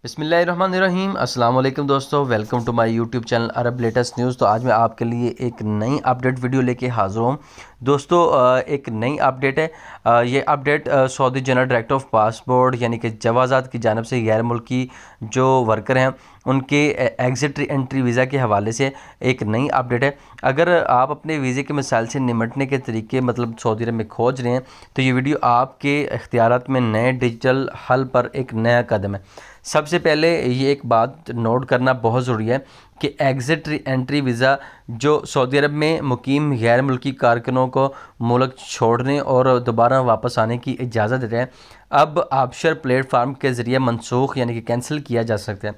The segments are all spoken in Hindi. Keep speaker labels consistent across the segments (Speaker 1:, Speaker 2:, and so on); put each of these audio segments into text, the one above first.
Speaker 1: बिस्मिल्लाहिर्रहमानिर्रहीम अस्सलाम वालेकुम दोस्तों, welcome to my YouTube channel Arab latest news. तो आज मैं आपके लिए एक नई अपडेट वीडियो लेके हाज़िर हूँ दोस्तों। एक नई अपडेट है। ये update Saudi general director of passport यानी कि जवाज़ात की जानिब से गैर मुल्की जो वर्कर हैं उनके एग्ज़िट एंट्री वीज़ा के हवाले से एक नई अपडेट है। अगर आप अपने वीज़े के मसाइल से निमटने के तरीके मतलब सऊदी अरब में खोज रहे हैं तो ये वीडियो आपके इख्तियारात में नए डिजिटल हल पर एक नया कदम है। सबसे पहले ये एक बात नोट करना बहुत ज़रूरी है कि एग्ज़िट एंट्री वीज़ा जो सऊदी अरब में मुकीम गैर मुल्की कारकुनों को मुल्क छोड़ने और दोबारा वापस आने की इजाज़त देते हैं, अब आबशर प्लेटफार्म के ज़रिए मनसूख यानी कि कैंसिल किया जा सकता है।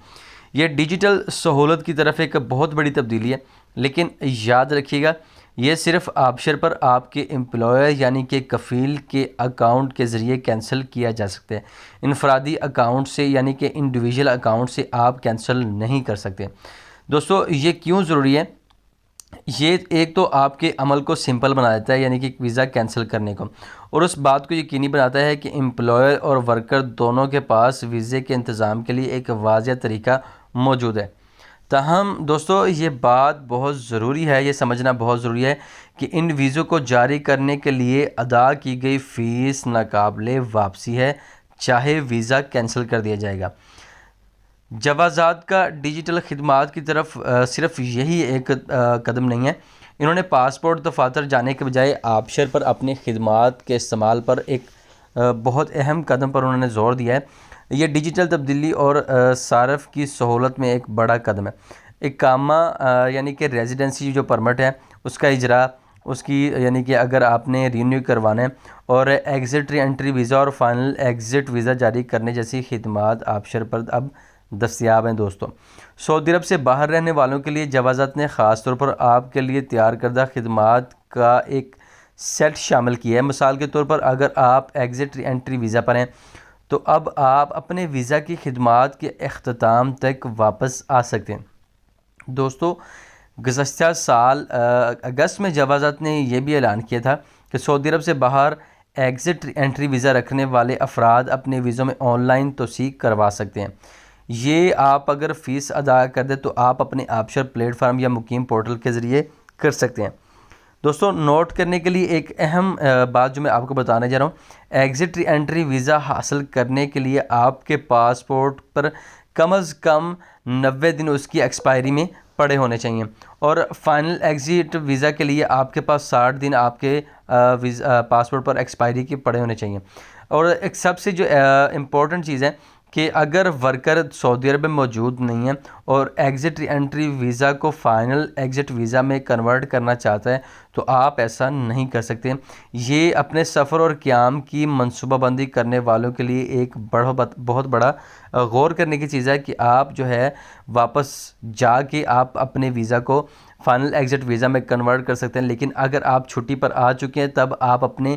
Speaker 1: यह डिजिटल सहूलत की तरफ एक बहुत बड़ी तब्दीली है, लेकिन याद रखिएगा ये सिर्फ आबशर पर आपके एम्प्लॉयर यानी कि कफ़ील के अकाउंट के ज़रिए कैंसिल किया जा सकता है। इनफरादी अकाउंट से यानी कि इंडिविजुअल अकाउंट से आप कैंसिल नहीं कर सकते। दोस्तों ये क्यों ज़रूरी है? ये एक तो आपके अमल को सिंपल बना देता है यानी कि वीज़ा कैंसिल करने को, और उस बात को यकीनी बनाता है कि एम्प्लॉयर और वर्कर दोनों के पास वीज़े के इंतज़ाम के लिए एक वाज़ेह तरीका मौजूद है। ताहम दोस्तों ये बात बहुत ज़रूरी है, ये समझना बहुत ज़रूरी है कि इन वीज़ों को जारी करने के लिए अदा की गई फ़ीस नाकाबिले वापसी है, चाहे वीज़ा कैंसिल कर दिया जाएगा। जवाज़ात का डिजिटल खिदमात की तरफ सिर्फ यही एक कदम नहीं है। इन्होंने पासपोर्ट दफातर जाने के बजाय आबशर पर अपनी खिदमात के इस्तेमाल पर एक बहुत अहम कदम पर उन्होंने ज़ोर दिया है। ये डिजिटल तब्दीली और सारफ़ की सहूलत में एक बड़ा कदम है। इकामा यानी कि रेजिडेंसी जो परमिट है उसका इजरा, उसकी यानी कि अगर आपने रीन्यू करवाना है, और एग्ज़िट एंट्री वीज़ा और फाइनल एग्ज़िट वीज़ा जारी करने जैसी खिदमात आबशर पर अब दस्तयाब हैं। दोस्तों सऊदी अरब से बाहर रहने वालों के लिए जवाज़ात ने ख़ास तौर पर आपके लिए तैयार करदा खिदमात का एक सेट शामिल किया है। मिसाल के तौर पर अगर आप एग्ज़िट एंट्री वीज़ा पर हैं तो अब आप अपने वीज़ा की खिदमात के अख्ताम तक वापस आ सकते हैं। दोस्तों गुज़श्ता साल अगस्त में जवाज़ात ने यह भी ऐलान किया था कि सऊदी अरब से बाहर एग्ज़िट एंट्री वीज़ा रखने वाले अफराद अपने वीज़ों में ऑनलाइन तौसीक़ करवा सकते हैं। ये आप अगर फ़ीस अदा कर दें तो आप अपने आबशर प्लेटफार्म या मुकीम पोर्टल के ज़रिए कर सकते हैं। दोस्तों नोट करने के लिए एक अहम बात जो मैं आपको बताने जा रहा हूँ, एग्ज़िट एंट्री वीज़ा हासिल करने के लिए आपके पासपोर्ट पर कम अज़ कम 90 दिन उसकी एक्सपायरी में पड़े होने चाहिए, और फाइनल एग्ज़िट वीज़ा के लिए आपके पास 60 दिन आपके पासपोर्ट पर एक्सपायरी के पड़े होने चाहिए। और एक सबसे जो इम्पोर्टेंट चीज़ है कि अगर वर्कर सऊदी अरब में मौजूद नहीं है और एग्ज़िट एंट्री वीज़ा को फ़ाइनल एग्ज़िट वीज़ा में कन्वर्ट करना चाहता है तो आप ऐसा नहीं कर सकते। ये अपने सफ़र और क़याम की मनसूबाबंदी करने वालों के लिए एक बहुत बड़ा गौर करने की चीज़ है कि आप जो है वापस जाके आप अपने वीज़ा को फ़ाइनल एग्ज़िट वीज़ा में कन्वर्ट कर सकते हैं। लेकिन अगर आप छुट्टी पर आ चुके हैं तब आप अपने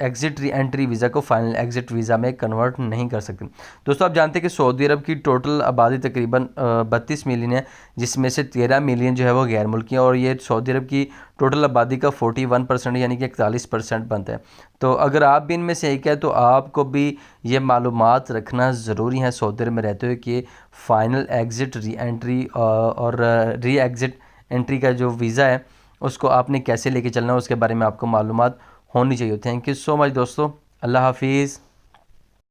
Speaker 1: एग्ज़िट एंट्री वीज़ा को फ़ाइनल एग्ज़िट वीज़ा में कन्वर्ट नहीं कर सकते। दोस्तों आप जानते हैं कि सऊदी अरब की टोटल आबादी तकरीबन 32 मिलियन है, जिसमें से 13 मिलियन जो है वो गैर मुल्की हैं, और ये सऊदी अरब की टोटल आबादी का 41% यानी कि 41% बनता है। तो अगर आप भी इनमें से एक है तो आपको भी ये मालूमात रखना ज़रूरी है सऊदी अरब में रहते हुए कि फ़ाइनल एग्ज़िट री एंट्री और री एग्ज़िट एंट्री का जो वीज़ा है उसको आपने कैसे लेके चलना है उसके बारे में आपको मालूमात होनी चाहिए। थैंक यू सो मच दोस्तों, अल्लाह हाफिज़।